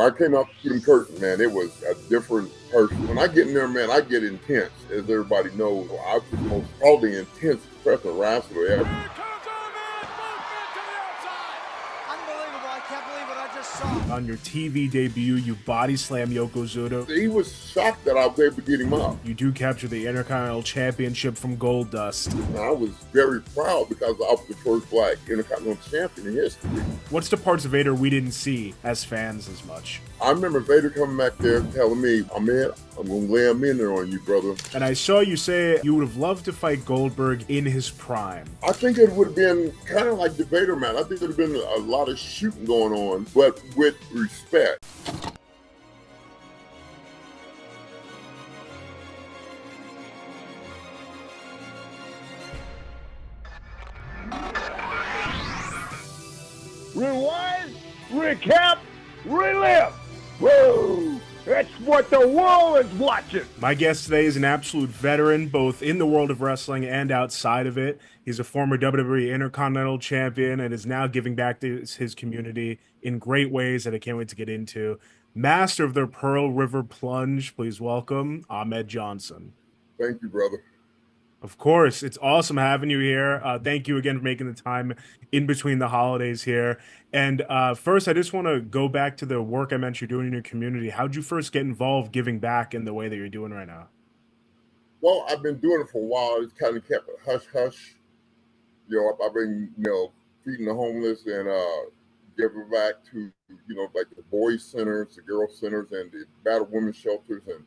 I came out through the curtain, man. It was a different person. When I get in there, man, I get intense. As everybody knows, I was the most probably intense professional wrestler ever. On your TV debut, you body slam Yoko Zudo. He was shocked that I was able to get him up. You do capture the Intercontinental Championship from Goldust. I was very proud because I was the first black Intercontinental champion in history. What's the parts of Vader we didn't see as fans as much? I remember Vader coming back there telling me, Ahmed, I'm going to lay him in there on you, brother. And I saw you say you would have loved to fight Goldberg in his prime. I think it would have been kind of like the Vader match. I think there would have been a lot of shooting going on, but with respect. Rewind, recap, relive. Woo! That's what the world is watching. My guest today is an absolute veteran, both in the world of wrestling and outside of it. He's a former WWE Intercontinental Champion and is now giving back to his community in great ways that I can't wait to get into. Master of the Pearl River Plunge, please welcome Ahmed Johnson. Thank you, brother. Of course. It's awesome having you here. Thank you again for making the time in between the holidays here. And first, I just want to go back to the work I mentioned you're doing in your community. How'd you first get involved giving back in the way that you're doing right now? Well, I've been doing it for a while. It's kind of kept it hush-hush. I've been, feeding the homeless and giving back to, like the boys' centers, the girls' centers, and the battered women's shelters. And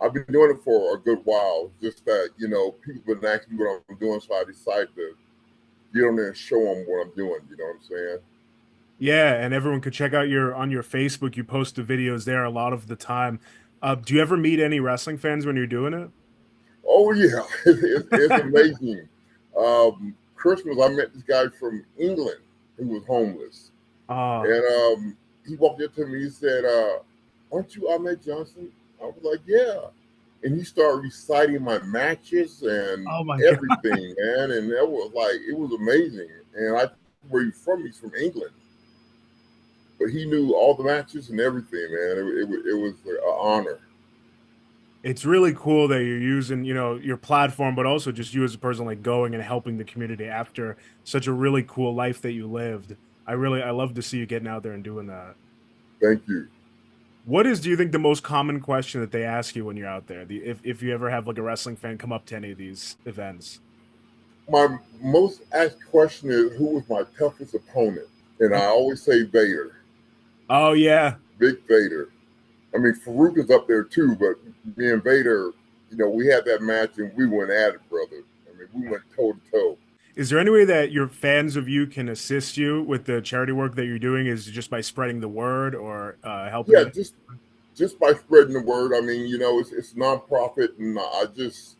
I've been doing it for a good while. Just that, people been asking me what I'm doing, so I decided to get on there and show them what I'm doing. You know what I'm saying? Yeah, and everyone could check out on your Facebook. You post the videos there a lot of the time. Do you ever meet any wrestling fans when you're doing it? Oh, yeah. It's amazing. Christmas, I met this guy from England who was homeless. And he walked up to me, he said, aren't you Ahmed Johnson? I was like, yeah. And he started reciting my matches and everything, man. And that was it was amazing. And I, where he's from? He's from England. But he knew all the matches and everything, man. It was an honor. It's really cool that you're using, your platform, but also just you as a person, going and helping the community after such a really cool life that you lived. I love to see you getting out there and doing that. Thank you. What is, do you think, the most common question that they ask you when you're out there? If you ever have a wrestling fan come up to any of these events? My most asked question is, who was my toughest opponent? And I always say Vader. Oh, yeah. Big Vader. I mean, Farouk is up there too, but me and Vader, we had that match and we went at it, brother. I mean, we went toe to toe. Is there any way that your fans of you can assist you with the charity work that you're doing? Is it just by spreading the word or helping? Yeah, just by spreading the word. I mean, it's nonprofit, and I just,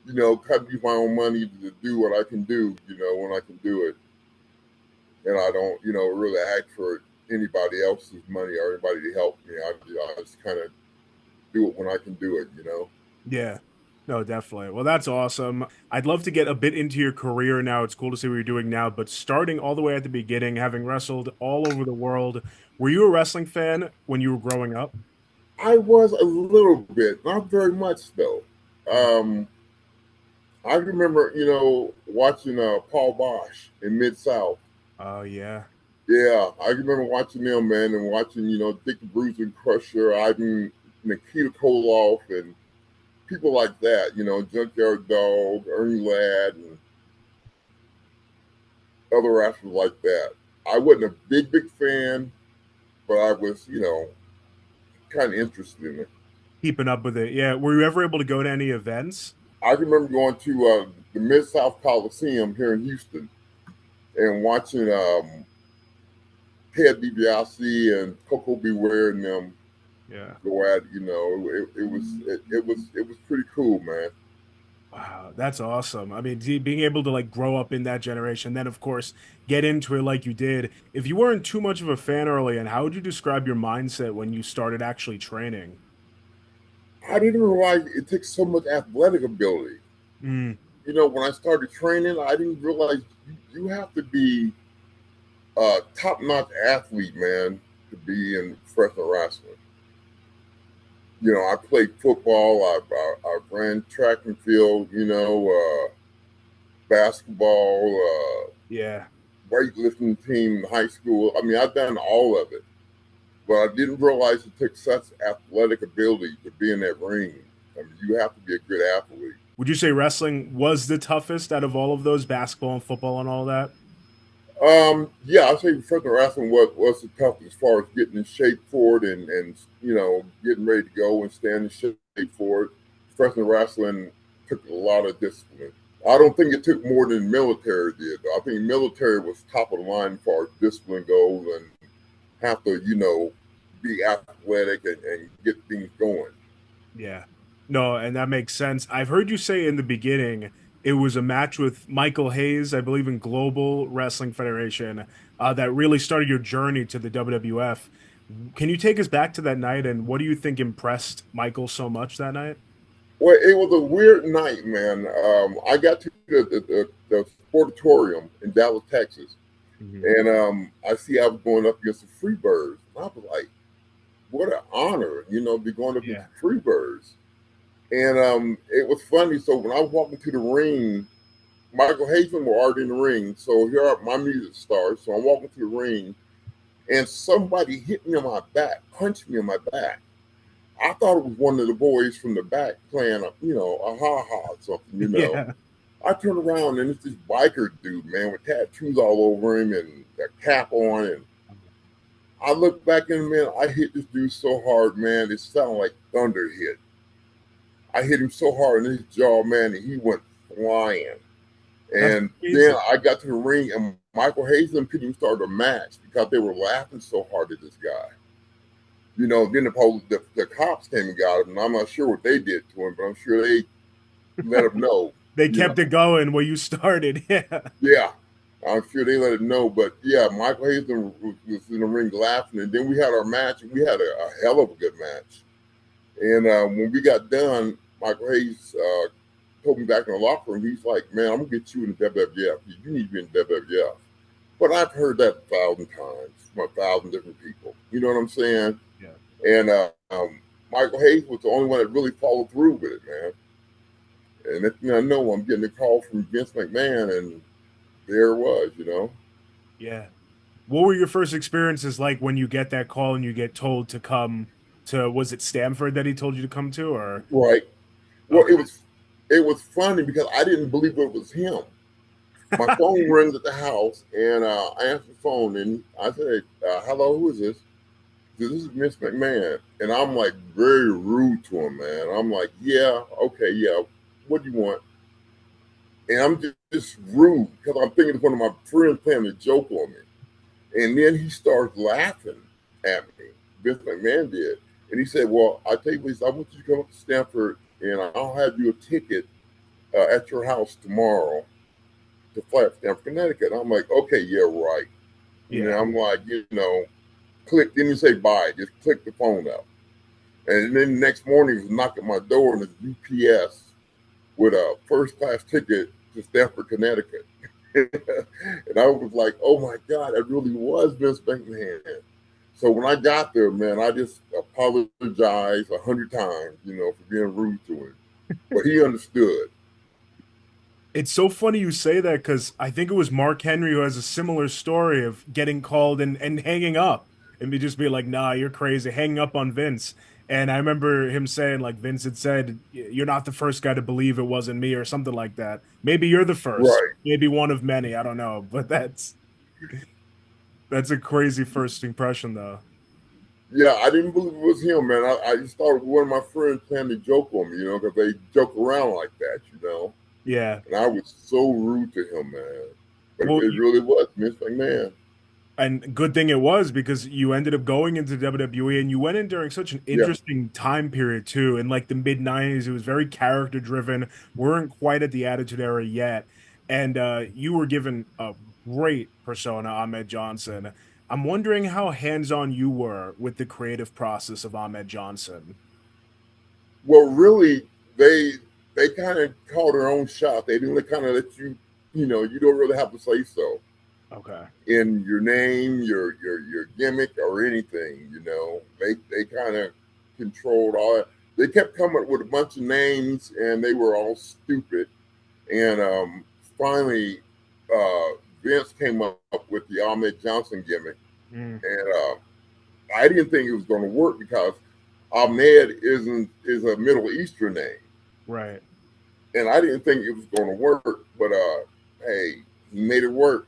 kind of use my own money to do what I can do, when I can do it. And I don't, really ask for anybody else's money or anybody to help me. I just kind of do it when I can do it, Yeah. No, definitely. Well, that's awesome. I'd love to get a bit into your career now. It's cool to see what you're doing now, but starting all the way at the beginning, having wrestled all over the world, were you a wrestling fan when you were growing up? I was a little bit, not very much though. I remember, watching Paul Bosch in Mid-South. Oh, yeah. Yeah, I remember watching them, man, and watching, Dick the Bruiser and Crusher, Ivan, Nikita Koloff, and people like that, Junkyard Dog, Ernie Ladd, and other wrestlers like that. I wasn't a big fan, but I was, kind of interested in it. Keeping up with it, yeah. Were you ever able to go to any events? I remember going to the Mid-South Coliseum here in Houston and watching Ted DiBiase and Coco Beware and them. Yeah. Go at it was pretty cool, man. Wow, that's awesome. I mean, being able to grow up in that generation, then of course get into it like you did. If you weren't too much of a fan early, and how would you describe your mindset when you started actually training? I didn't realize it takes so much athletic ability. Mm. When I started training, I didn't realize you have to be a top-notch athlete, man, to be in professional wrestling. You know, I played football. I ran track and field. You know, basketball. Yeah. Weightlifting team in high school. I mean, I've done all of it, but I didn't realize it took such athletic ability to be in that ring. I mean, you have to be a good athlete. Would you say wrestling was the toughest out of all of those, basketball and football and all that? Yeah, I'd say professional wrestling was the toughest as far as getting in shape for it and you know, getting ready to go and staying in shape for it. Professional wrestling took a lot of discipline. I don't think it took more than the military did. I think military was top of the line as far as discipline goes and have to, you know, be athletic and get things going. Yeah. No, and that makes sense. I've heard you say in the beginning it was a match with Michael Hayes, I believe in Global Wrestling Federation, that really started your journey to the WWF. Can you take us back to that night, and what do you think impressed Michael so much that night? Well, it was a weird night, man. I got to the sportatorium in Dallas, Texas, and I see I was going up against the Freebirds. I was like, what an honor, you know, be going up against the Freebirds. And it was funny. So when I was walking to the ring, Michael Hayden were already in the ring. So here my music starts. So I'm walking to the ring, and somebody hit me on my back, punched me on my back. I thought it was one of the boys from the back playing, you know, a ha-ha or something, you know. Yeah. I turned around, and it's this biker dude, man, with tattoos all over him and a cap on. And I looked back in, man, I hit this dude so hard, man, it sounded like thunder hit. I hit him so hard in his jaw, man, and he went flying. And then I got to the ring, and Michael Hayes and people started a match because they were laughing so hard at this guy. You know, then the cops came and got him, and I'm not sure what they did to him, but I'm sure they let him know. They kept it going where you started. Yeah. Yeah. I'm sure they let him know. But yeah, Michael Hayes was in the ring laughing, and then we had our match, and we had a hell of a good match. And when we got done, Michael Hayes told me back in the locker room, he's like, man, I'm going to get you in the WWF. You need to be in the WWF. But I've heard that 1,000 times from 1,000 different people. You know what I'm saying? Yeah. And Michael Hayes was the only one that really followed through with it, man. And next thing I know, I'm getting a call from Vince McMahon, and there it was, you know? Yeah. What were your first experiences like when you get that call and you get told to come to, was it Stamford that he told you to come to, or? Right. Well, it was funny because I didn't believe it was him. My phone rings at the house, and I answered the phone, and I said, hello, who is this? This is Vince McMahon. And I'm like very rude to him, man. I'm like, yeah, okay, yeah. What do you want? And I'm just rude because I'm thinking it's one of my friends playing a joke on me. And then he starts laughing at me. Vince McMahon did. And he said, well, I tell you what, I want you to come up to Stanford, and I'll have you a ticket at your house tomorrow to fly up to Stanford, Connecticut. I'm like, okay, yeah, right. Yeah. And I'm like, you know, click, didn't say bye, just click the phone out. And then the next morning, he was knocking at my door in his UPS with a first-class ticket to Stanford, Connecticut. And I was like, oh my God, that really was Vince McMahon. So when I got there, man, I just apologized 100 times, you know, for being rude to him. But he understood. It's so funny you say that because I think it was Mark Henry who has a similar story of getting called and hanging up and just be like, nah, you're crazy, hanging up on Vince. And I remember him saying, like, Vince had said, you're not the first guy to believe it wasn't me or something like that. Maybe you're the first, right. Maybe one of many. I don't know. But that's a crazy first impression, though. Yeah, I didn't believe it was him, man. I just thought one of my friends playing a joke on me, you know, because they joke around like that, you know. Yeah. And I was so rude to him, man. But it really was Vince McMahon. And good thing it was, because you ended up going into WWE, and you went in during such an interesting time period too. In like the mid-90s, it was very character driven. Weren't quite at the Attitude Era yet. And you were given a great persona, Ahmed Johnson. I'm wondering how hands-on you were with the creative process of Ahmed Johnson. Well, really, they kind of called their own shot. They didn't kind of let you, you know, you don't really have to say so. Okay. in your name, your gimmick, or anything. You know, they kind of controlled all that. They kept coming up with a bunch of names, and they were all stupid. And finally, Vince came up with the Ahmed Johnson gimmick, and I didn't think it was going to work because Ahmed is a Middle Eastern name, Right. and I didn't think it was going to work. But hey, he made it work.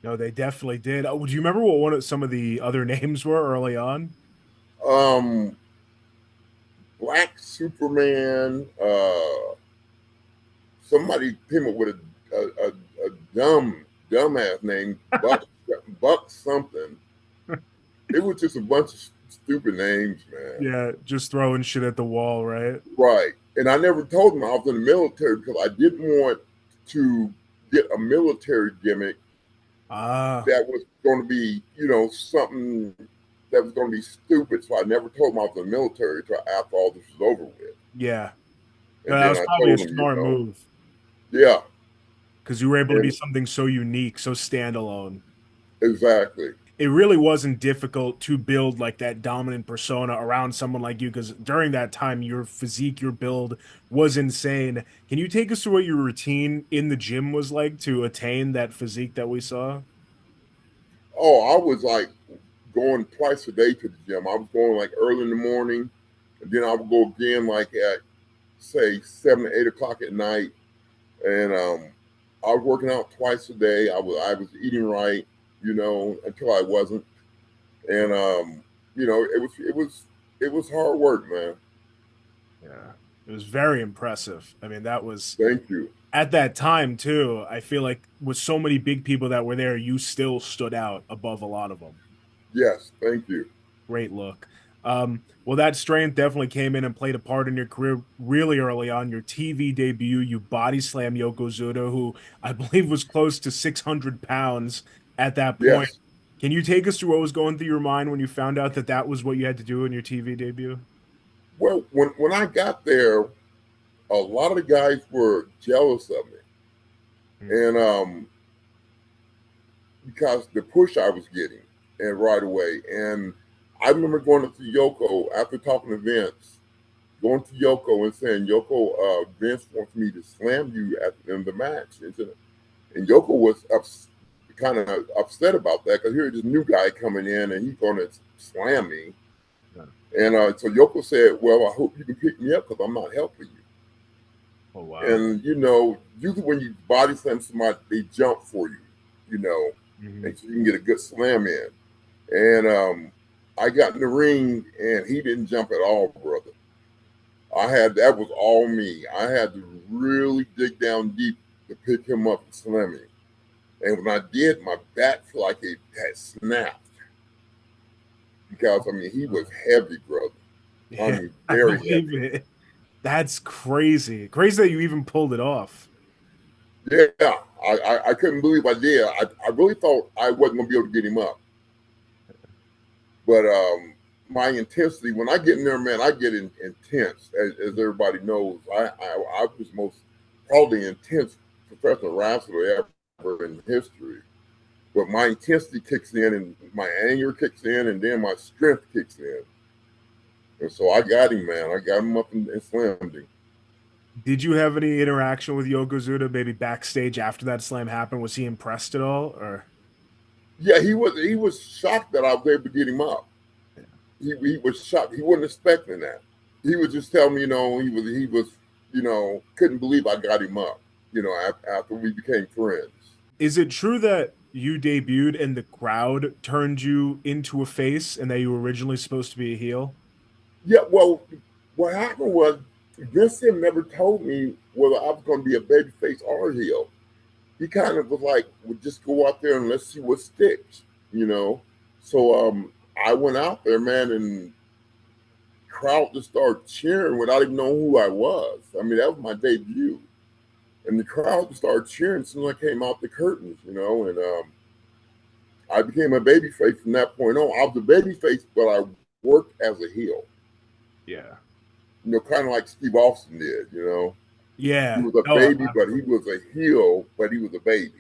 No, they definitely did. Oh, do you remember what one of some of the other names were early on? Um, Black Superman. Somebody came up with a dumbass name, Buck something. It was just a bunch of stupid names, man. Yeah, just throwing shit at the wall, right? Right. And I never told them I was in the military because I didn't want to get a military gimmick that was going to be, something that was going to be stupid. So I never told them I was in the military until after all this was over with. Yeah. And That then was I probably a told them, smart move. Yeah. Because you were able to be And something so unique, so standalone. exactly. It really wasn't difficult to build like that dominant persona around someone like you, because during that time your physique, your build was insane. Can you take us through what your routine in the gym was like to attain that physique that we saw? Oh, I was like going twice a day to the gym. I was going like early in the morning, and then I would go again like at say 7 to 8 o'clock at night. And I was working out twice a day. I was eating right, until I wasn't. And it was hard work, man. Yeah. It was very impressive. I mean, that was Thank you. at that time too. I feel like with so many big people that were there, you still stood out above a lot of them. Yes, thank you. Great look. Well, that strength definitely came in and played a part in your career really early on. Your TV debut, you body slam Yokozuna, who I believe was close to 600 pounds at that point. Yes. Can you take us through what was going through your mind when you found out that that was what you had to do in your TV debut? Well, when I got there, a lot of the guys were jealous of me, and because the push I was getting, and right away. And I remember going up to Yoko after talking to Vince, going to Yoko and saying, Yoko, Vince wants me to slam you at the end of the match. And Yoko was kind of upset about that because here's this new guy coming in and he's going to slam me. Yeah. And so Yoko said, well, I hope you can pick me up because I'm not helping you. Oh, wow. And, usually when you body slam somebody, they jump for you, and so you can get a good slam in. And I got in the ring and he didn't jump at all, brother. That was all me. I had to really dig down deep to pick him up and slam him. And when I did, my back felt like it had snapped. Because, he was heavy, brother. Yeah, I very believe heavy. it. That's crazy. Crazy that you even pulled it off. Yeah, I couldn't believe I did. I really thought I wasn't going to be able to get him up. But my intensity, when I get in there, man, I get intense, as everybody knows. I was probably intense professional wrestler ever in history. But my intensity kicks in, and my anger kicks in, and then my strength kicks in. And so I got him, man. I got him up and slammed him. Did you have any interaction with Yokozuna maybe backstage after that slam happened? Was he impressed at all, or? Yeah, he was shocked that I was able to get him up. He was shocked. He wasn't expecting that. He was just telling me, he was, couldn't believe I got him up, after we became friends. Is it true that you debuted and the crowd turned you into a face and that you were originally supposed to be a heel? Yeah, well, what happened was Vincent never told me whether I was going to be a babyface or a heel. He kind of was like, "Well, just go out there and let's see what sticks." So I went out there, man, and crowd just started cheering without even knowing who I was. That was my debut, and the crowd just started cheering as soon as I came out the curtains. And I became a babyface from that point on. I was a babyface, but I worked as a heel. Yeah. Kind of like Steve Austin did. Yeah. He was a baby, but he was a heel, but he was a baby.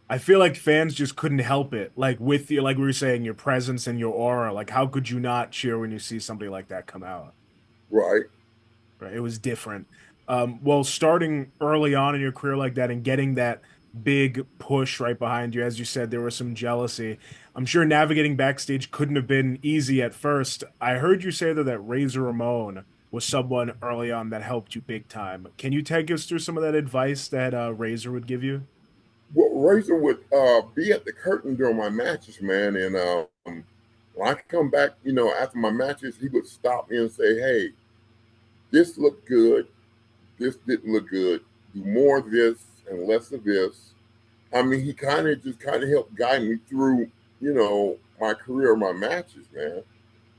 I feel like fans just couldn't help it. Like with you, like we were saying, your presence and your aura. Like, how could you not cheer when you see somebody like that come out? Right. Right? It was different. Well, starting early on in your career like that and getting that big push right behind you, as you said, there was some jealousy. I'm sure navigating backstage couldn't have been easy at first. I heard you say though that Razor Ramon was someone early on that helped you big time. Can you take us through some of that advice that Razor would give you? Well, Razor would be at the curtain during my matches, man, and when I come back, after my matches, he would stop me and say, "Hey, this looked good. This didn't look good. Do more of this and less of this." I mean, he kind of helped guide me through, my career, my matches, man.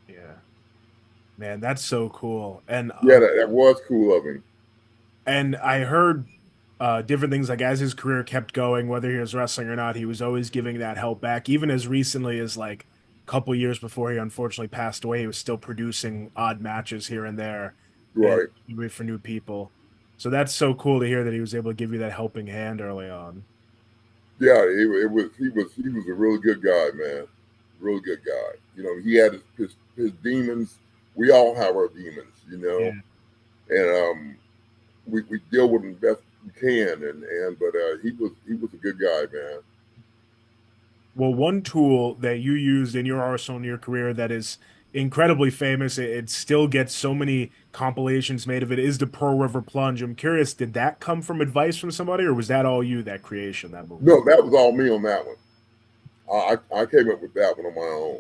Yeah, man, that's so cool. Yeah, that was cool of him. And I heard different things like as his career kept going, whether he was wrestling or not, he was always giving that help back. Even as recently as like a couple years before he unfortunately passed away, he was still producing odd matches here and there and Right. for new people. So that's so cool to hear that he was able to give you that helping hand early on. Yeah, he was a really good guy, man. Really good guy. He had his demons. We all have our demons, Yeah. and we deal with them best we can. But he was a good guy, man. Well, one tool that you used in your arsenal in your career that is incredibly famous, it still gets so many compilations made of it, is the Pearl River Plunge. I'm curious, did that come from advice from somebody, or was that all you, that creation, that move? No, that was all me on that one. I came up with that one on my own.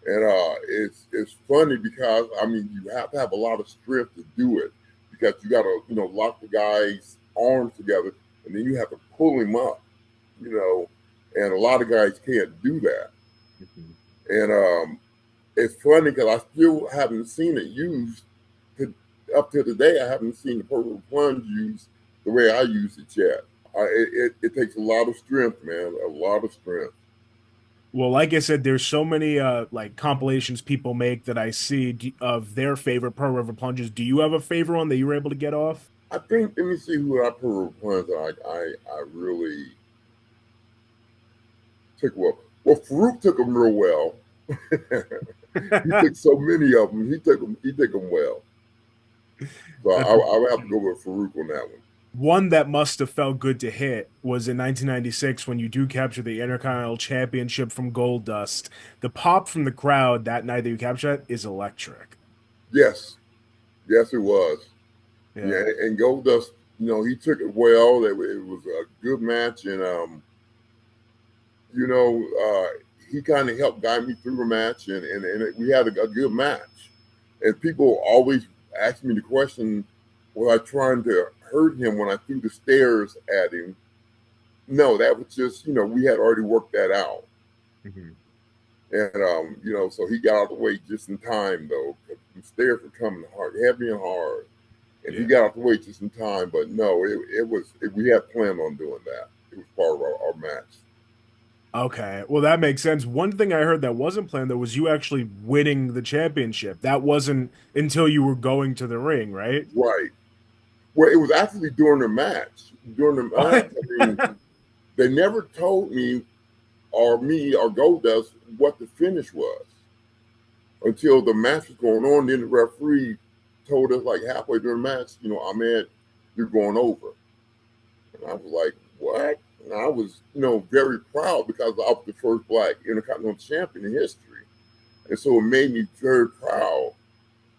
And it's funny because I mean you have to have a lot of strength to do it because you got to lock the guy's arms together and then you have to pull him up, you know, and a lot of guys can't do that. Mhm. And it's funny because I still haven't seen it used to, up to today. I haven't seen the purple plunge used the way I use it yet. It takes a lot of strength, man, a lot of strength. Well, like I said, there's so many like compilations people make that I see of their favorite Pearl River plunges. Do you have a favorite one that you were able to get off? I think let me see who I purple plunge I really took well. Well, Farouk took them real well. He took so many of them. He took them well. So That's I would have to go with Farouk on that one. one that must have felt good to hit was in 1996 when you do capture the Intercontinental Championship from Goldust. The pop from the crowd that night that you captured that is electric. Yes, yes, it was. Yeah, Yeah. and Goldust, he took it well. It was a good match, and you know, he kind of helped guide me through the match, and we had a good match. And people always ask me the question, was I trying to hurt him when I threw the stairs at him? No, that was just, we had already worked that out. Mhm. And, so he got out of the way just in time, though. 'Cause the stairs were coming hard, heavy and hard. And he Yeah. got out the way just in time. But no, we had planned on doing that. It was part of our match. Okay. Well, that makes sense. One thing I heard that wasn't planned though was you actually winning the championship. That wasn't until you were going to the ring, right? Right. Well, it was actually during the match. During the match, What? I mean, they never told me or Goldust what the finish was until the match was going on. Then the referee told us like halfway during the match, Ahmed, you're going over. And I was like, what? And I was, very proud because I was the first black Intercontinental champion in history. And so it made me very proud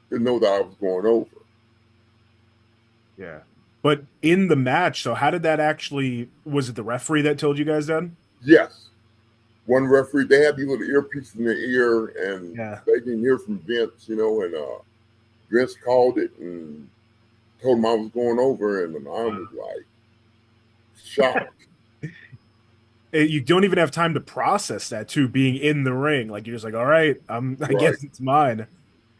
to know that I was going over. Yeah. But in the match, so how did that actually, was it the referee that told you guys that? Yes. One referee, they had these little earpieces in their ear and Yeah. they didn't hear from Vince, and Vince called it and told him I was going over, and I was like shocked. You don't even have time to process that too, being in the ring. Like you're just like, all right, I Right, guess it's mine.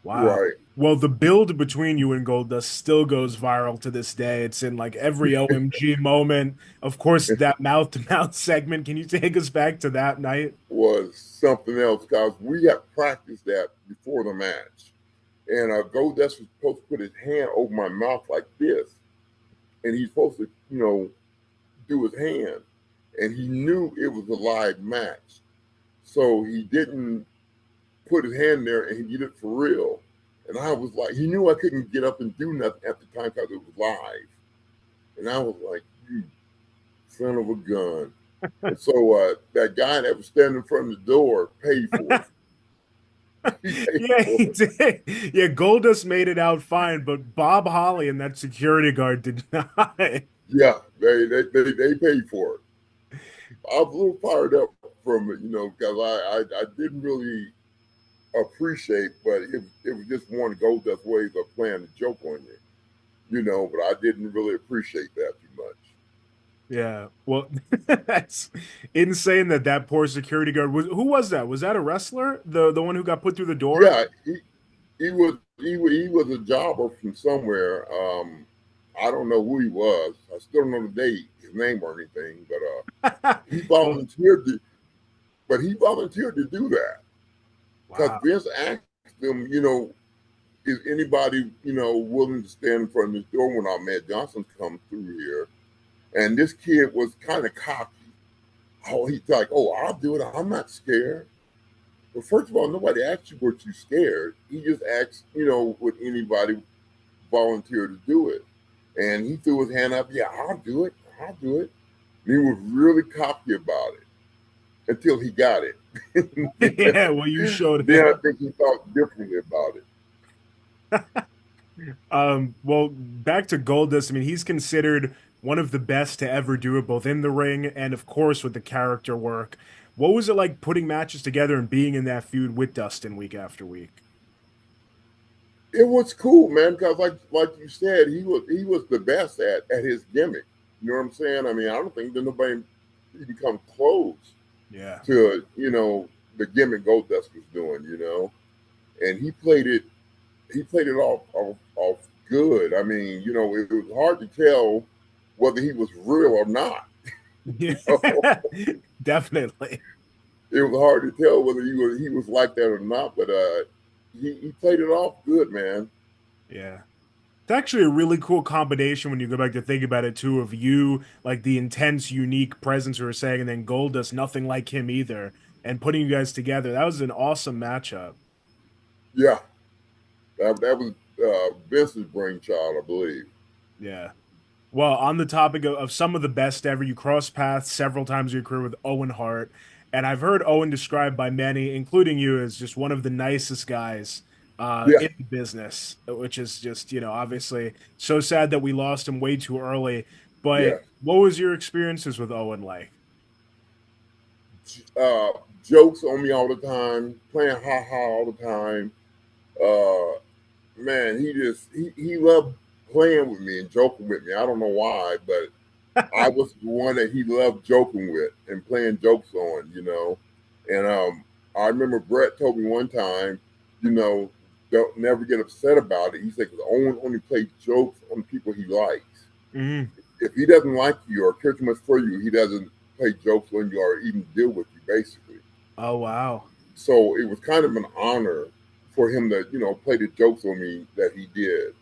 Wow. right. Well, the build between you and Goldust still goes viral to this day. It's in like every OMG moment. Of course, that mouth to mouth segment. Can you take us back to that night? Was something else because we had practiced that before the match. And Goldust was supposed to put his hand over my mouth like this. And he's supposed to, do his hand. and he knew it was a live match. So he didn't put his hand there, and he did it for real. And I was like, he knew I couldn't get up and do nothing at the time because it was live. And I was like, you son of a gun. And so that guy that was standing in front of the door paid for it. He did. Yeah, Goldust made it out fine, but Bob Holly and that security guard did not. Yeah, they paid for it. I was a little fired up from it, because I didn't really appreciate, but it was just one of Goldust's ways of playing a joke on you, but I didn't really appreciate that too much. Yeah, well, that's insane that poor security guard who was that? Was that a wrestler? The one who got put through the door? Yeah, he was a jobber from somewhere. I don't know who he was. I still don't know his name or anything, but he volunteered to do that. Because Vince asked him, is anybody, willing to stand in front of this door when Ahmed Johnson comes through here? And this kid was kind of cocky. Oh, he's like, I'll do it. I'm not scared. But first of all, nobody asked you what you scared. He just asked, would anybody volunteer to do it? And he threw his hand up. Yeah, I'll do it. And he was really cocky about it until he got it. Yeah, well, you showed then I think he thought differently about it. Well, back to Goldust. I mean, he's considered one of the best to ever do it, both in the ring and, of course, with the character work. What was it like putting matches together and being in that feud with Dustin week after week? It was cool, man, because like you said, he was the best at his gimmick. You know what I'm saying? I mean, I don't think that nobody even come close to, the gimmick Goldust was doing, and he played it off good. I mean, it was hard to tell whether he was real or not. Yeah, definitely. It was hard to tell whether he was like that or not, but he played it off good, man. Yeah. It's actually a really cool combination when you go back to think about it too, of you, like the intense, unique presence we were saying, and then Goldust, nothing like him either, and putting you guys together. That was an awesome matchup. Yeah. That was Vince's brainchild, I believe. Yeah. Well, on the topic of some of the best ever, you crossed paths several times in your career with Owen Hart. And I've heard Owen described by many, including you, as just one of the nicest guys in the business, which is just, obviously so sad that we lost him way too early. But what was your experiences with Owen like? Jokes on me all the time, playing ha-ha all the time. Man, he loved playing with me and joking with me. I don't know why, but I was the one that he loved joking with and playing jokes on, And I remember Brett told me one time, don't never get upset about it. He said, because Owen only plays jokes on people he likes. Mm-hmm. If he doesn't like you or care too much for you, he doesn't play jokes on you or even deal with you, basically. Oh, wow. So it was kind of an honor for him to, play the jokes on me that he did.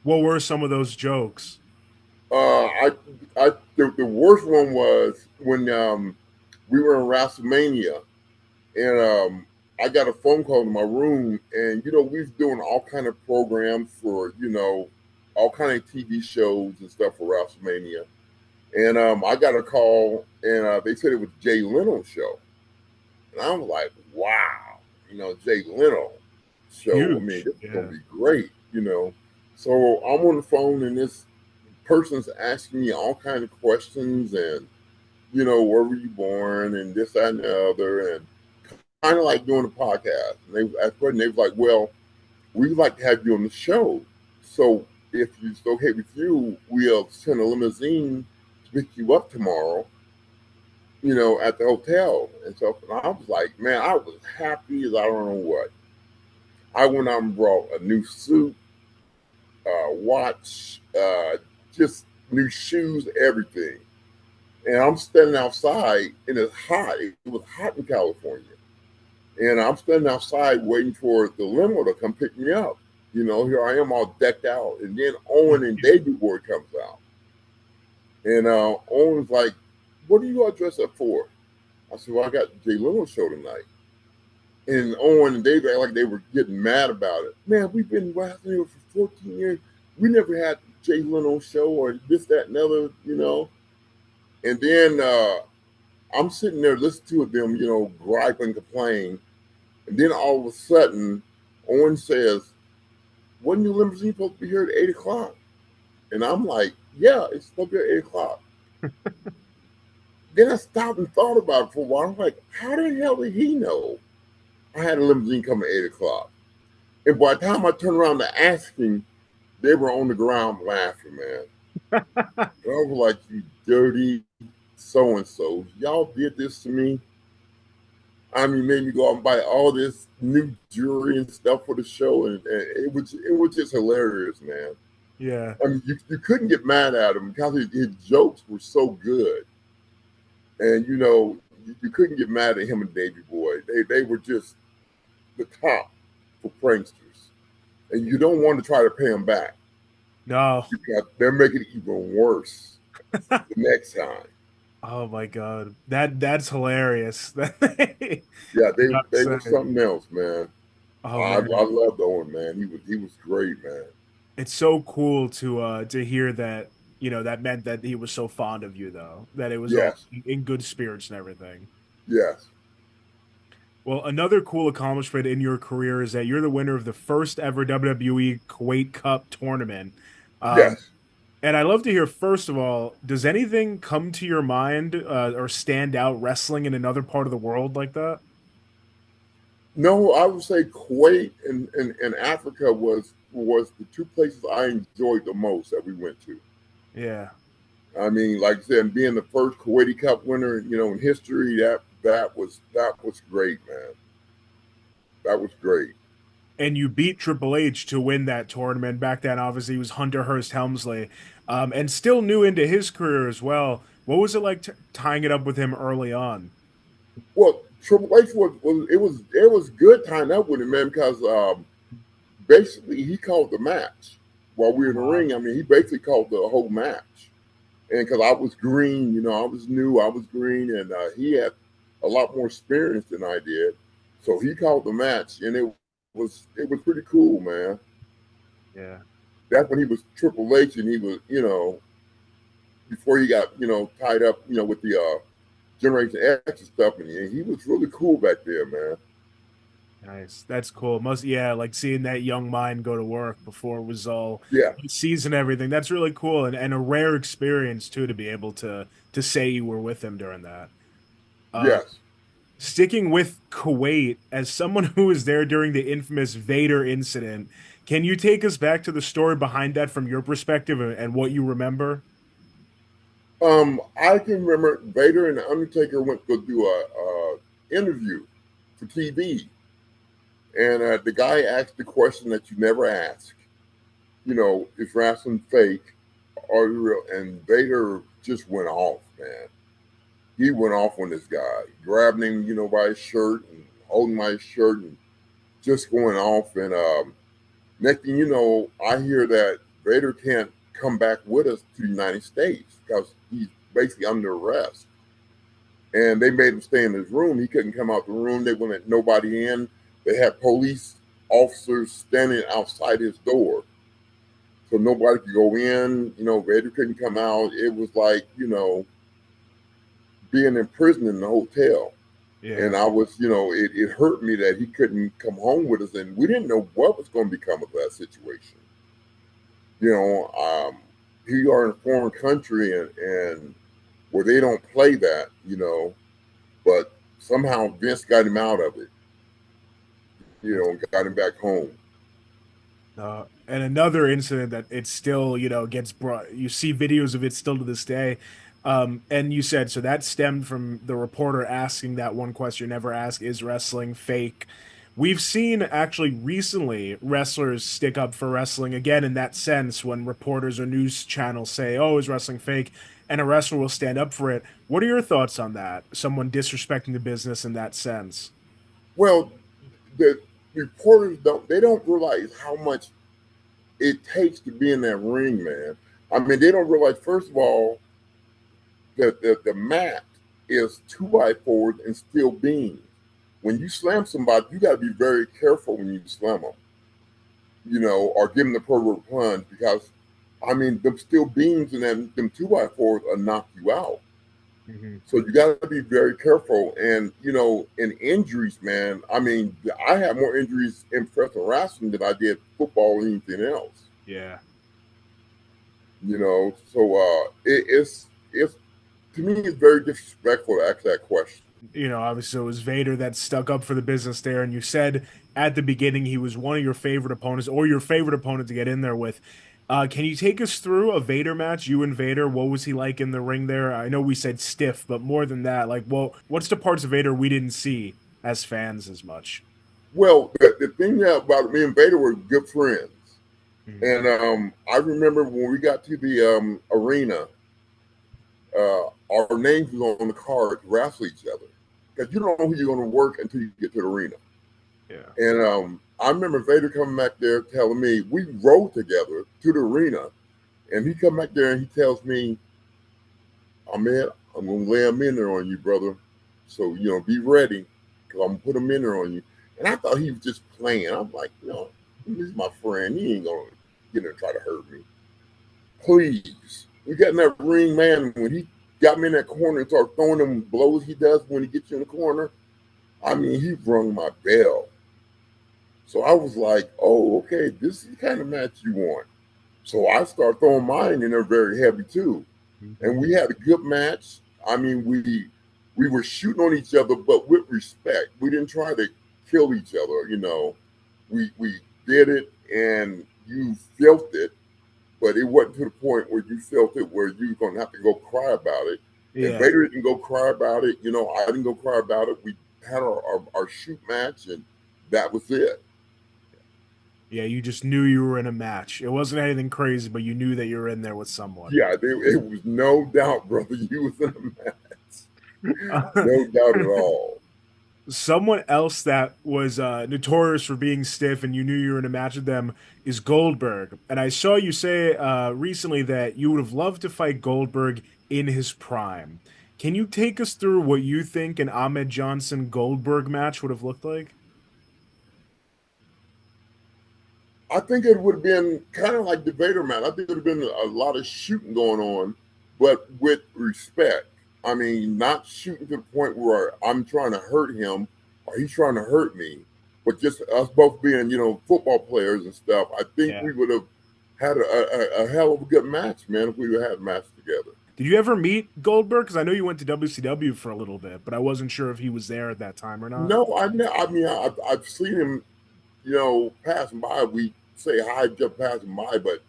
What were some of those jokes? The worst one was when we were in WrestleMania, and I got a phone call in my room, and we was doing all kind of programs for all kind of TV shows and stuff for WrestleMania, and I got a call, and they said it was Jay Leno's show, and I was like, wow, Jay Leno show. Huge. I mean, it's gonna be great, So I'm on the phone, and this person's asking me all kind of questions, and where were you born, and this, that, and the other, and kind of like doing a podcast. And they asked questions. They was like, "Well, we'd like to have you on the show. So if it's okay with you, we'll send a limousine to pick you up tomorrow, at the hotel." And so I was like, man, I was happy as I don't know what. I went out and brought a new suit, watch, just new shoes, everything. And I'm standing outside, and it's hot. It was hot in California. And I'm standing outside waiting for the limo to come pick me up. Here I am all decked out. And then Owen and David Ward comes out. And Owen was like, "What are you all dressed up for?" I said, "Well, I got Jay Leno's show tonight." And Owen and Dave act like they were getting mad about it. Man, we've been wrestling here for 14 years. We never had Jay Leno's show or this, that, and other, you know. And then I'm sitting there listening to them, you know, gripe and complain. And then all of a sudden, Owen says, "Wasn't your limousine supposed to be here at 8 o'clock?" And I'm like, "Yeah, it's supposed to be at 8 o'clock." Then I stopped and thought about it for a while. I'm like, how the hell did he know I had a limousine coming at 8 o'clock? And by the time I turned around to ask him, they were on the ground laughing, man. I was like, "You dirty so-and-so. Y'all did this to me." I mean, made me go out and buy all this new jewelry and stuff for the show. And it was just hilarious, man. Yeah. I mean, you couldn't get mad at him because his jokes were so good. And, you know, you couldn't get mad at him and Davey Boy. They were just the top for pranksters. And you don't want to try to pay them back. No. Because they're making it even worse the next time. Oh my god, that's hilarious. Yeah, they were something else, man. Oh, I man. loved Owen, man. He was great, man. It's so cool to hear that, you know, that meant that he was so fond of you, though, that it was all Yes, in good spirits and everything. yes, Well, another cool accomplishment in your career is that you're the winner of the first ever WWE Kuwait Cup tournament. Um, yes. and I'd love to hear, first of all, does anything come to your mind or stand out wrestling in another part of the world like that? No, I would say Kuwait and Africa was the two places I enjoyed the most that we went to. Yeah. I mean, like I said, being the first Kuwaiti Cup winner, you know, in history, that was great, man. That was great. And you beat Triple H to win that tournament. Back then, obviously, he was Hunter Hearst Helmsley, and still new into his career as well. What was it like tying it up with him early on? Well, Triple H it was good tying up with him, man, because basically he called the match while we were in the ring. I mean, he basically called the whole match. And because I was green, you know, I was new, I was green, and he had a lot more experience than I did. So he called the match, and it was pretty cool, man. Yeah. That's when he was Triple H, and he was, you know, before he got, you know, tied up, you know, with the Generation X and stuff, and he was really cool back there, man. Nice. That's cool. Yeah, like seeing that young mind go to work before it was all Yeah, season everything. That's really cool and a rare experience too to be able to say you were with him during that. Uh, yes. Sticking with Kuwait, as someone who was there during the infamous Vader incident, can you take us back to the story behind that from your perspective and what you remember? I can remember Vader and the Undertaker went to do a interview for TV, and the guy asked the question that you never ask. You know, is wrestling fake or real? And Vader just went off, man. He went off on this guy, grabbing him, you know, by his shirt and holding my shirt and just going off. And next thing you know, I hear that Vader can't come back with us to the United States because he's basically under arrest. And they made him stay in his room. He couldn't come out the room. They wouldn't let nobody in. They had police officers standing outside his door. So nobody could go in. You know, Vader couldn't come out. It was like, you know, being in prison in the hotel. Yeah. And I was, you know, it hurt me that he couldn't come home with us. And we didn't know what was going to become of that situation. You know, here you are in a foreign country and where they don't play that, you know, but somehow Vince got him out of it, you know, and got him back home. And another incident that it still, you know, gets brought. You see videos of it still to this day. And you said so that stemmed from the reporter asking that one question never asked: "Is wrestling fake?" We've seen actually recently wrestlers stick up for wrestling again in that sense when reporters or news channels say, "Oh, is wrestling fake?" and a wrestler will stand up for it. What are your thoughts on that? Someone disrespecting the business in that sense? Well, the reporters don't realize how much it takes to be in that ring, man. I mean, they don't realize, first of all, the mat is 2x4s and steel beams. When you slam somebody, you got to be very careful when you slam them, or give them the Pearl River Plunge, because, I mean, them steel beams and then them 2x4s will knock you out. Mm-hmm. So you got to be very careful. And, in injuries, man, I mean, I have more injuries in professional wrestling than I did football or anything else. Yeah. So it's to me, it's very disrespectful to ask that question. Obviously it was Vader that stuck up for the business there, and you said at the beginning he was one of your favorite opponents, or your favorite opponent to get in there with. Can you take us through a Vader match, you and Vader? What was he like in the ring there? I know we said stiff, but more than that, what's the parts of Vader we didn't see as fans as much? Well, the thing about me and Vader were good friends. Mm-hmm. And I remember when we got to the arena, our names was on the card to wrestle each other, because you don't know who you're going to work until you get to the arena. Yeah. And I remember Vader coming back there telling me, we rode together to the arena, and he come back there and he tells me, Ahmed, I'm going to lay a minute on you, brother. So, be ready, because I'm going to put a minute on you. And I thought he was just playing. I'm like, no, he's my friend. He ain't going to get in and try to hurt me. Please. We got in that ring, man. When he got me in that corner and started throwing them blows he does when he gets you in the corner, I mean, he rung my bell. So I was like, oh, okay, this is the kind of match you want. So I started throwing mine in there very heavy too. Mm-hmm. And we had a good match. I mean, we were shooting on each other, but with respect. We didn't try to kill each other, We did it, and you felt it, but it wasn't to the point where you felt it where you were going to have to go cry about it. Yeah. And Vader didn't go cry about it. I didn't go cry about it. We had our shoot match, and that was it. Yeah, you just knew you were in a match. It wasn't anything crazy, but you knew that you were in there with someone. Yeah, it was no doubt, brother. You was in a match. No doubt at all. Someone else that was notorious for being stiff and you knew you were in a match with them is Goldberg. And I saw you say recently that you would have loved to fight Goldberg in his prime. Can you take us through what you think an Ahmed Johnson Goldberg match would have looked like? I think it would have been kind of like the Vader match. I think it would have been a lot of shooting going on, but with respect. I mean, not shooting to the point where I'm trying to hurt him or he's trying to hurt me, but just us both being, football players and stuff. I think we would have had a hell of a good match, man, if we would have had a match together. Did you ever meet Goldberg? Because I know you went to WCW for a little bit, but I wasn't sure if he was there at that time or not. No, I've seen him, passing by. We say hi, just passing by, but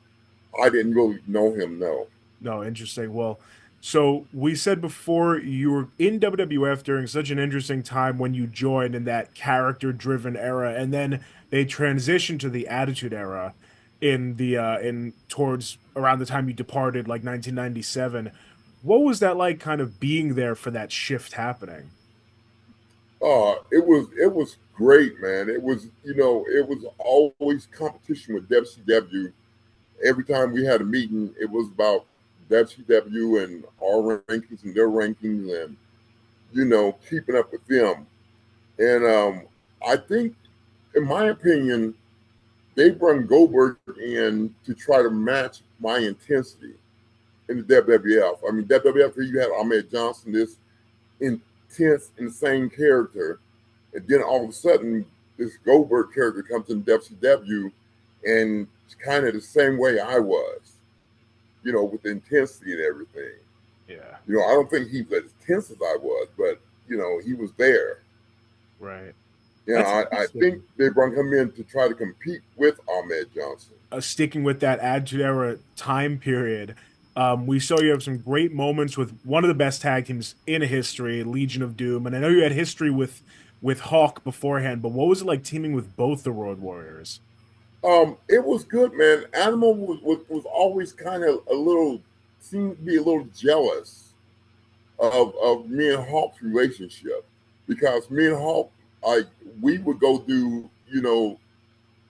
I didn't really know him, no. No, interesting. Well, so we said before you were in WWF during such an interesting time when you joined in that character-driven era, and then they transitioned to the Attitude Era in the in towards around the time you departed, like 1997. What was that like, kind of being there for that shift happening? It was great, man. It was it was always competition with WCW. Every time we had a meeting, it was about WCW and our rankings and their rankings, and keeping up with them. And I think, in my opinion, they brought Goldberg in to try to match my intensity in the WWF. I mean, WWF, you had Ahmed Johnson, this intense, insane character, and then all of a sudden, this Goldberg character comes in WCW, and it's kind of the same way I was, with the intensity and everything. Yeah. I don't think he was as intense as I was, but he was there. Right. I think they brought him in to try to compete with Ahmed Johnson. Sticking with that Attitude Era time period, we saw you have some great moments with one of the best tag teams in history, Legion of Doom, and I know you had history with Hawk beforehand. But what was it like teaming with both the Road Warriors? It was good, man. Animal was always kind of seemed to be a little jealous of me and Hawk's relationship, because me and Hawk, we would go do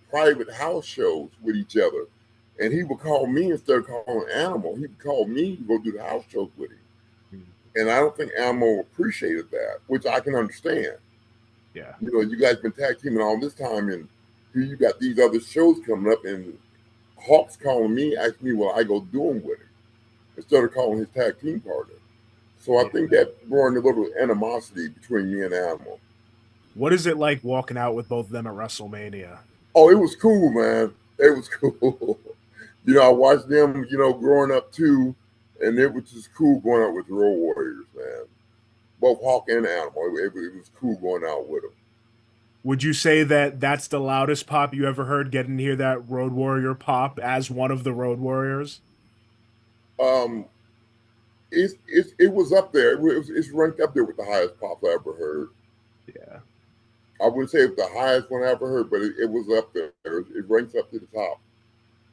private house shows with each other, and he would call me instead of calling Animal. He would call me to go do the house shows with him. And I don't think Ammo appreciated that, which I can understand. Yeah. You know, you guys been tag teaming all this time, and here you got these other shows coming up, and Hawk's calling me, asking me what I go do them with him instead of calling his tag team partner. So I think that brought a little animosity between me and Animal. What is it like walking out with both of them at WrestleMania? Oh, it was cool, man. It was cool. You know, I watched them, you know, growing up too, and it was just cool going out with the Road Warriors, man. Both Hawk and Animal. It was cool going out with them. Would you say that that's the loudest pop you ever heard? Getting to hear that Road Warrior pop as one of the Road Warriors? Um, it was up there. It's ranked up there with the highest pop I ever heard. Yeah. I wouldn't say it was the highest one I ever heard, but it was up there. It ranks up to the top.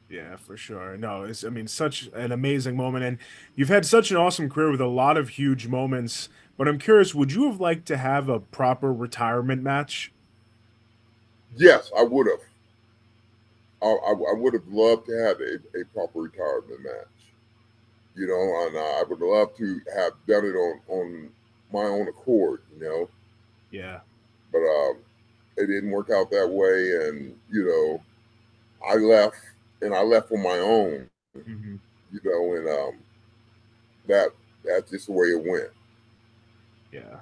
Yeah, for sure. No, it's, I mean, such an amazing moment. And you've had such an awesome career with a lot of huge moments. But I'm curious, would you have liked to have a proper retirement match? Yes, I would have. I would have loved to have a proper retirement match. You know, and I would love to have done it on my own accord, you know. Yeah. But it didn't work out that way, and you know, I left, and I left on my own, Mm-hmm. you know, and that's just the way it went. Yeah.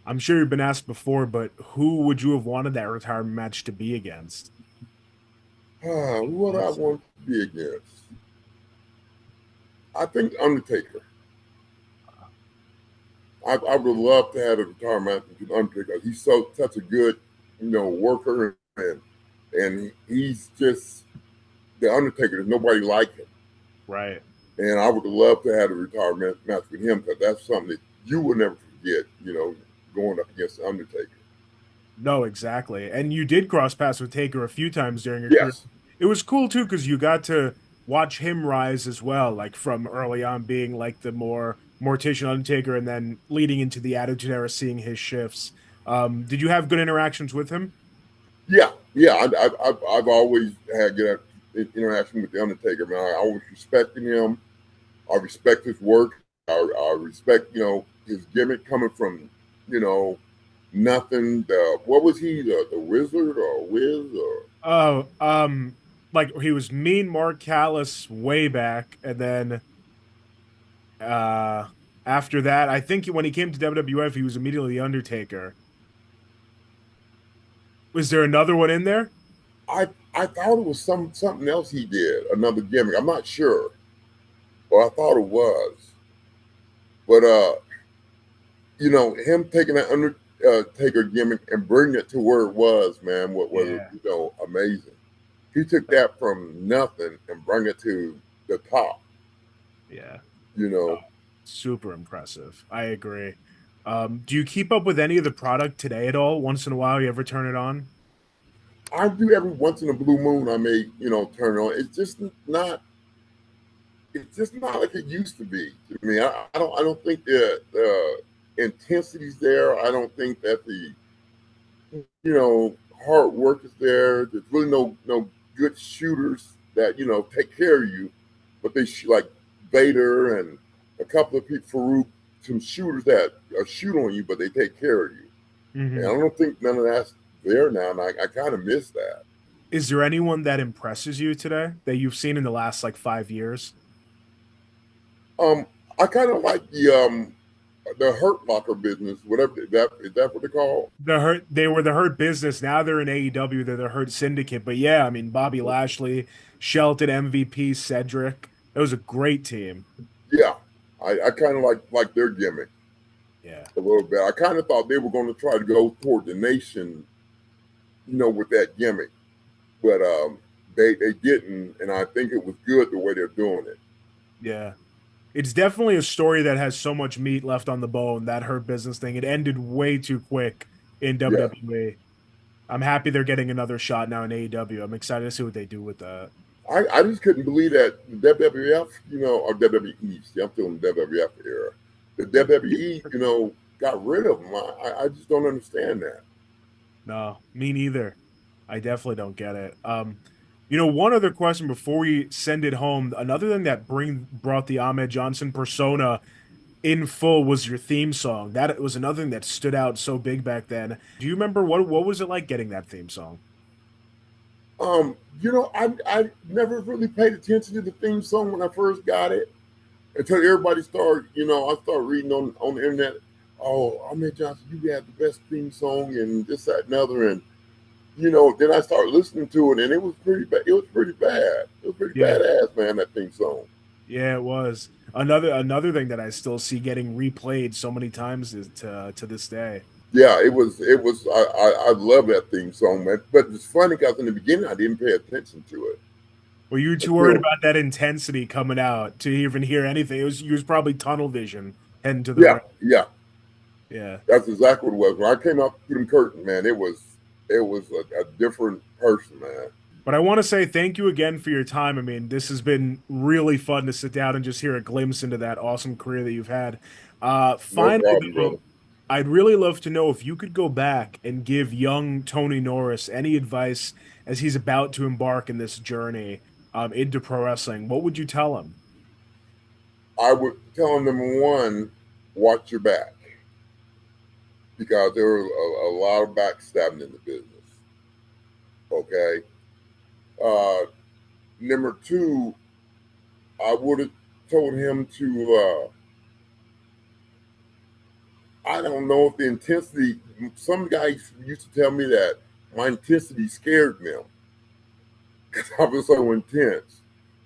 I'm sure you've been asked before, but who would you have wanted that retirement match to be against? Who would I want to be against? I think Undertaker. I would love to have a retirement match with Undertaker. He's such a good, you know, worker, and he's just the Undertaker. There's nobody like him. Right. And I would love to have a retirement match with him because that's something that you will never forget, you know, going up against the Undertaker. No, exactly. And you did cross paths with Taker a few times during your career. Yes. It was cool too because you got to watch him rise as well, like from early on being like the more Mortician Undertaker and then leading into the Attitude Era, seeing his shifts. Did you have good interactions with him? Yeah. Yeah. I've always had good interaction with the Undertaker, man. I always respected him. I respect his work. I respect, you know, his gimmick coming from, you know, nothing. What was he? The Wizard or Wiz or? Oh, like he was Mean Mark Callis way back, and then uh after that, I think when he came to WWF, he was immediately the Undertaker. Was there another one in there? I thought it was something else he did, another gimmick. I'm not sure, but I thought it was. But you know, him taking that Undertaker gimmick and bringing it to where it was, man, what was Yeah. you know amazing. He took that from nothing and brought it to the top. Yeah. You know, Super impressive. I agree. Do you keep up with any of the product today at all? Once in a while, you ever turn it on? I do every once in a blue moon. I may you know turn it on. It's just not. It's just not like it used to be. I mean, I don't think the intensity's there. I don't think that the you know hard work is there. There's really no good shooters that you know take care of you, but they like Vader and a couple of people, Farouk, some shooters that shoot on you, but they take care of you. And Mm-hmm. I don't think none of that's there now, and I kind of miss that. Is there anyone that impresses you today that you've seen in the last like 5 years? Um, I kind of like the Hurt Locker business, whatever is that what they call? They were the Hurt Business. Now they're in AEW. They're the Hurt Syndicate. But yeah, I mean Bobby Lashley, Shelton, MVP, Cedric. It was a great team. Yeah, I kind of like their gimmick Yeah. a little bit. I kind of thought they were going to try to go toward the nation, you know, with that gimmick, but they didn't, and I think it was good the way they're doing it. Yeah. It's definitely a story that has so much meat left on the bone, that Hurt Business thing. It ended way too quick in Yeah, WWE. I'm happy they're getting another shot now in AEW. I'm excited to see what they do with that. I just couldn't believe that the WWF, you know, or WWE, see, I'm still in the WWF era. The WWE, you know, got rid of them. I just don't understand that. No, me neither. I definitely don't get it. One other question before we send it home. Another thing that brought the Ahmed Johnson persona in full was your theme song. That was another thing that stood out so big back then. Do you remember what was it like getting that theme song? I never really paid attention to the theme song when I first got it until everybody started, I started reading on the internet, oh, Ahmed Johnson, you had the best theme song and this, that, and other. And, then I started listening to it and it was pretty bad. It was pretty bad. It was pretty Yeah. badass, man, that theme song. Yeah, it was. Another thing that I still see getting replayed so many times is to this day. Yeah, it was. I love that theme song, man. But it's funny because in the beginning I didn't pay attention to it. Were you too worried about that intensity coming out to even hear anything? You was probably tunnel vision heading to the Yeah, ring. yeah. That's exactly what it was. When I came up through the curtain, man, it was a different person, man. But I want to say thank you again for your time. I mean, this has been really fun to sit down and just hear a glimpse into that awesome career that you've had. Finally, no problem, brother. I'd really love to know if you could go back and give young Tony Norris any advice as he's about to embark in this journey into pro wrestling. What would you tell him? I would tell him, number one, watch your back, because there was a lot of backstabbing in the business. Okay. Number two, I would have told him to, I don't know if the intensity, some guys used to tell me that my intensity scared them because I was so intense,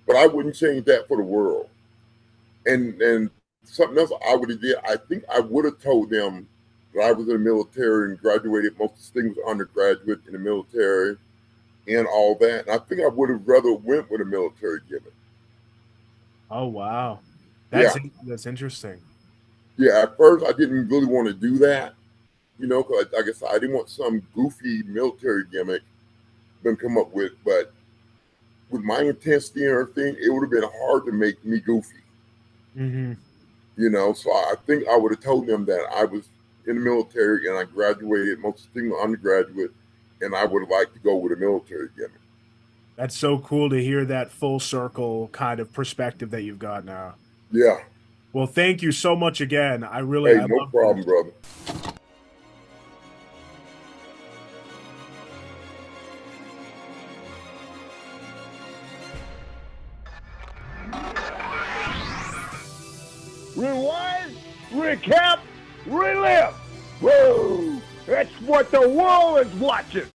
but I wouldn't change that for the world. And something else I would have did, I think I would have told them that I was in the military and graduated, most of the things undergraduate in the military and all that. And I think I would have rather went with a military gimmick. Oh, wow. That's interesting. Yeah, at first I didn't really want to do that, because like I said, I didn't want some goofy military gimmick to come up with, but with my intensity and everything, it would have been hard to make me goofy. Mm-hmm. So I think I would have told them that I was in the military and I graduated, most of the things undergraduate, and I would have liked to go with a military gimmick. That's so cool to hear that full circle kind of perspective that you've got now. Yeah. Well, thank you so much again. I no problem, brother. Rewind, recap, relive. Woo! That's what the world is watching.